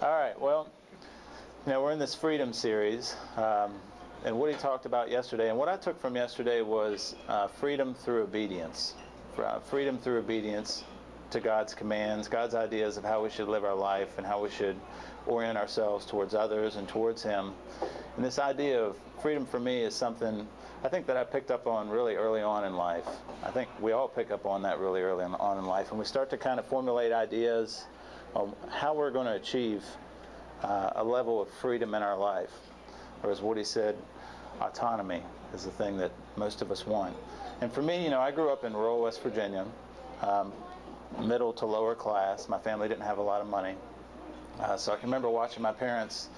All right, well, we're in this freedom series, and what he talked about yesterday, and what I took from yesterday was freedom through obedience. Freedom through obedience to God's commands, God's ideas of how we should live our life and how we should orient ourselves towards others and towards Him. And this idea of freedom for me is something I think that I picked up on really early on in life. I think we all pick up on that really early on in life, and we start to kind of formulate ideas of how we're going to achieve a level of freedom in our life. Or as Woody said, autonomy is the thing that most of us want. And for me, I grew up in rural West Virginia, middle to lower class. My family didn't have a lot of money. So I can remember watching my parents,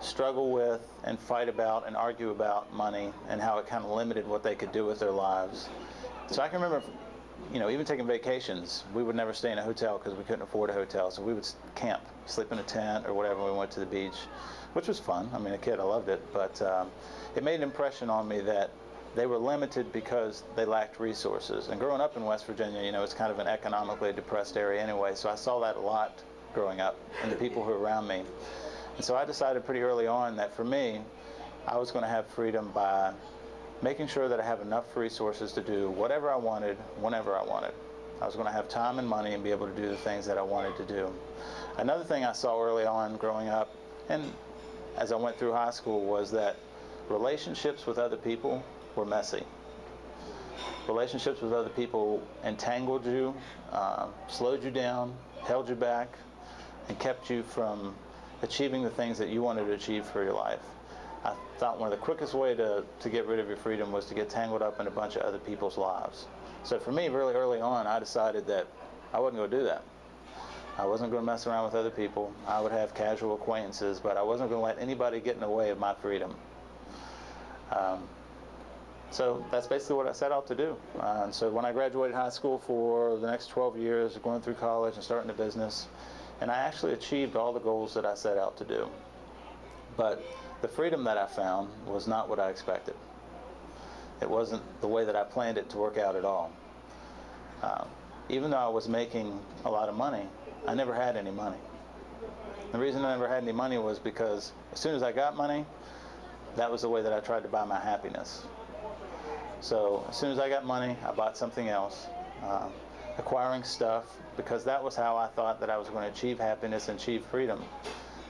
struggle with and fight about and argue about money and how it kind of limited what they could do with their lives. So I can remember, even taking vacations, we would never stay in a hotel because we couldn't afford a hotel. So we would camp, sleep in a tent or whatever when we went to the beach, which was fun. I mean, a kid, I loved it. But it made an impression on me that they were limited because they lacked resources. And growing up in West Virginia, it's kind of an economically depressed area anyway. So I saw that a lot growing up and the people who were around me. And so I decided pretty early on that for me, I was going to have freedom by making sure that I have enough resources to do whatever I wanted, whenever I wanted. I was going to have time and money and be able to do the things that I wanted to do. Another thing I saw early on growing up, and as I went through high school, was that relationships with other people were messy. Relationships with other people entangled you, slowed you down, held you back, and kept you from achieving the things that you wanted to achieve for your life. I thought one of the quickest way to get rid of your freedom was to get tangled up in a bunch of other people's lives. So for me, really early on, I decided that I wasn't going to do that. I wasn't going to mess around with other people. I would have casual acquaintances, but I wasn't going to let anybody get in the way of my freedom. So that's basically what I set out to do. And so when I graduated high school, for the next 12 years, going through college and starting a business, and I actually achieved all the goals that I set out to do. But the freedom that I found was not what I expected. It wasn't the way that I planned it to work out at all. Even though I was making a lot of money, I never had any money. The reason I never had any money was because as soon as I got money, that was the way that I tried to buy my happiness. So as soon as I got money, I bought something else, acquiring stuff, because that was how I thought that I was going to achieve happiness and achieve freedom.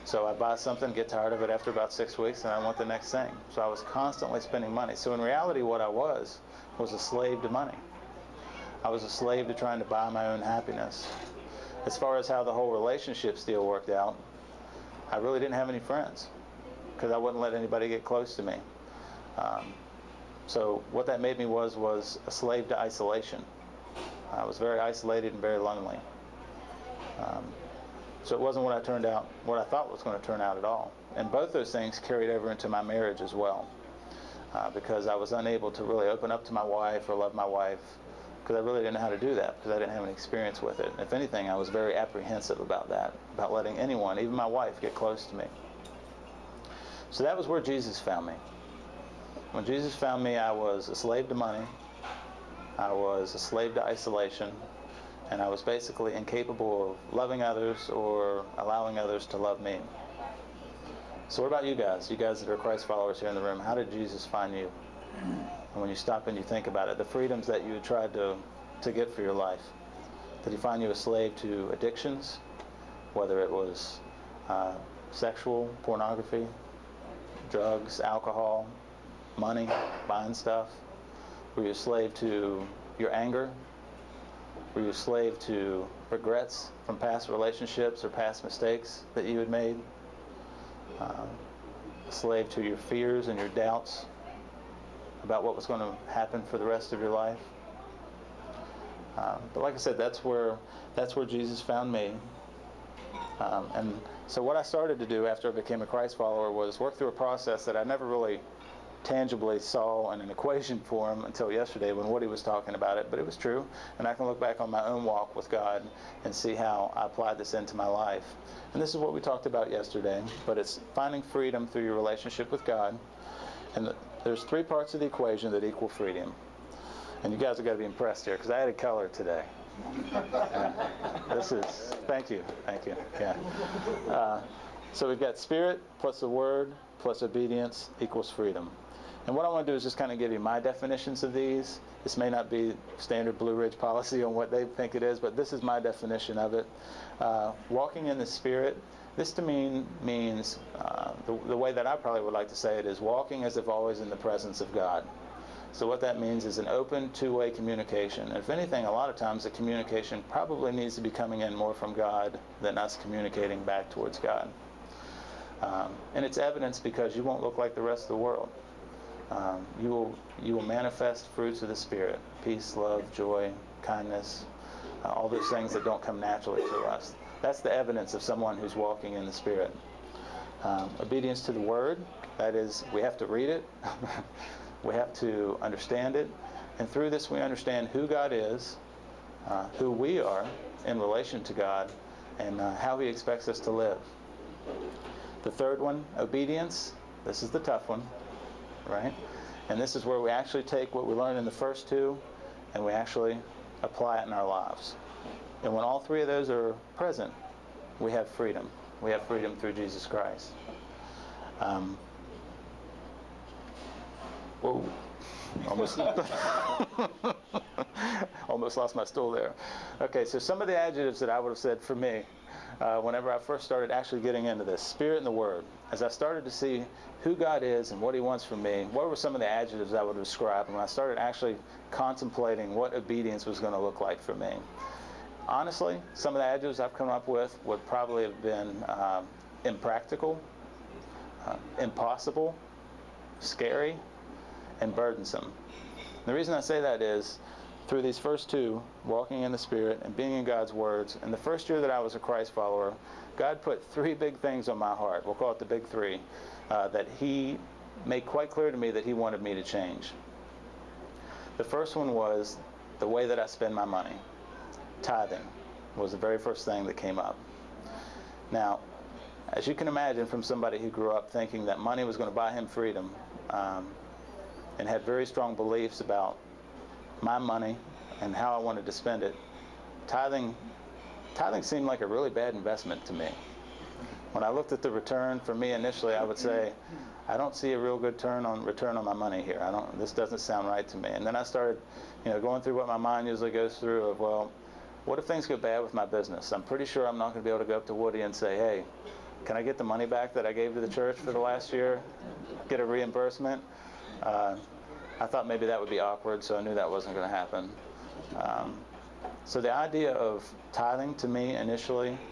So I buy something, get tired of it after about 6 weeks, and I want the next thing. So I was constantly spending money. So in reality, what I was a slave to money. I was a slave to trying to buy my own happiness. As far as how the whole relationship deal worked out, I really didn't have any friends because I wouldn't let anybody get close to me. So what that made me was a slave to isolation. I was very isolated and very lonely. So it wasn't what I thought was going to turn out at all. And both those things carried over into my marriage as well, because I was unable to really open up to my wife or love my wife, because I really didn't know how to do that, because I didn't have any experience with it. If anything, I was very apprehensive about that, about letting anyone, even my wife, get close to me. So that was where Jesus found me. When Jesus found me, I was a slave to money, I was a slave to isolation, and I was basically incapable of loving others or allowing others to love me. So what about you guys that are Christ followers here in the room? How did Jesus find you? And when you stop and you think about it, the freedoms that you tried to get for your life, did He find you a slave to addictions, whether it was sexual, pornography, drugs, alcohol, money, buying stuff? Were you a slave to your anger? Were you a slave to regrets from past relationships or past mistakes that you had made? A slave to your fears and your doubts about what was going to happen for the rest of your life? But like I said, that's where Jesus found me. And so what I started to do after I became a Christ follower was work through a process that I never really tangibly saw in an equation form until yesterday when Woody was talking about it, but it was true, and I can look back on my own walk with God and see how I applied this into my life. And this is what we talked about yesterday, but it's finding freedom through your relationship with God. And there's three parts of the equation that equal freedom. And you guys have got to be impressed here, because I added color today. Yeah. Thank you. Yeah. So we've got spirit plus the word plus obedience equals freedom. And what I want to do is just kind of give you my definitions of these. This may not be standard Blue Ridge policy on what they think it is, but this is my definition of it. Walking in the Spirit, this to me means, the way that I probably would like to say it is walking as if always in the presence of God. So what that means is an open, two-way communication. And if anything, a lot of times the communication probably needs to be coming in more from God than us communicating back towards God. And it's evidence because you won't look like the rest of the world. You will manifest fruits of the Spirit: peace, love, joy, kindness, all those things that don't come naturally to us. That's the evidence of someone who's walking in the Spirit. Obedience to the Word, that is, we have to read it, we have to understand it, and through this we understand who God is, who we are in relation to God, and how He expects us to live. The third one, obedience, this is the tough one. Right? And this is where we actually take what we learned in the first two and we actually apply it in our lives. And when all three of those are present, we have freedom. We have freedom through Jesus Christ. Whoa. Almost lost my stool there. Okay, so some of the adjectives that I would have said for me whenever I first started actually getting into this, Spirit and the Word. As I started to see who God is and what He wants from me, what were some of the adjectives I would describe? And when I started actually contemplating what obedience was going to look like for me. Honestly, some of the adjectives I've come up with would probably have been impractical, impossible, scary, and burdensome. The reason I say that is, through these first two, walking in the Spirit and being in God's words, and the first year that I was a Christ follower, God put three big things on my heart. We'll call it the big three, that He made quite clear to me that He wanted me to change. The first one was the way that I spend my money. Tithing was the very first thing that came up. Now, as you can imagine from somebody who grew up thinking that money was going to buy him freedom, and had very strong beliefs about my money and how I wanted to spend it, tithing seemed like a really bad investment to me. When I looked at the return, for me initially, I would say, I don't see a real good return on my money here. This doesn't sound right to me. And then I started, going through what my mind usually goes through of, well, what if things go bad with my business? I'm pretty sure I'm not going to be able to go up to Woody and say, hey, can I get the money back that I gave to the church for the last year? Get a reimbursement? I thought maybe that would be awkward, so I knew that wasn't going to happen. So the idea of tithing to me initially